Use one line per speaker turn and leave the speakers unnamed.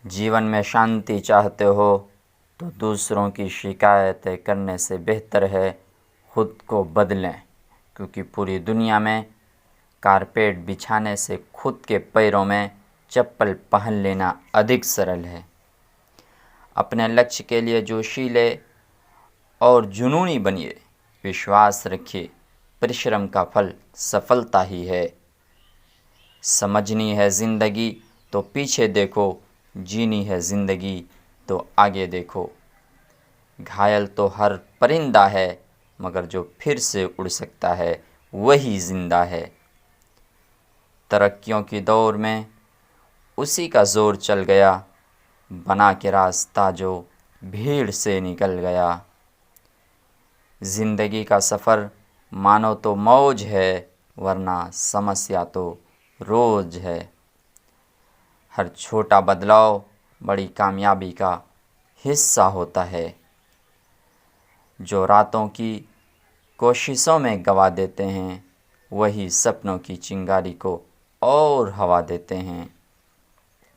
जीवन में शांति चाहते हो तो दूसरों की शिकायतें करने से बेहतर है खुद को बदलें, क्योंकि पूरी दुनिया में कारपेट बिछाने से खुद के पैरों में चप्पल पहन लेना अधिक सरल है। अपने लक्ष्य के लिए जोशीले और जुनूनी बनिए। विश्वास रखिए, परिश्रम का फल सफलता ही है। समझनी है ज़िंदगी तो पीछे देखो, जीनी है ज़िंदगी तो आगे देखो। घायल तो हर परिंदा है, मगर जो फिर से उड़ सकता है वही ज़िंदा है। तरक्कियों की दौर में उसी का ज़ोर चल गया, बना के रास्ता जो भीड़ से निकल गया। ज़िंदगी का सफ़र मानो तो मौज है, वरना समस्या तो रोज़ है। हर छोटा बदलाव बड़ी कामयाबी का हिस्सा होता है। जो रातों की कोशिशों में गवा देते हैं, वही सपनों की चिंगारी को और हवा देते हैं।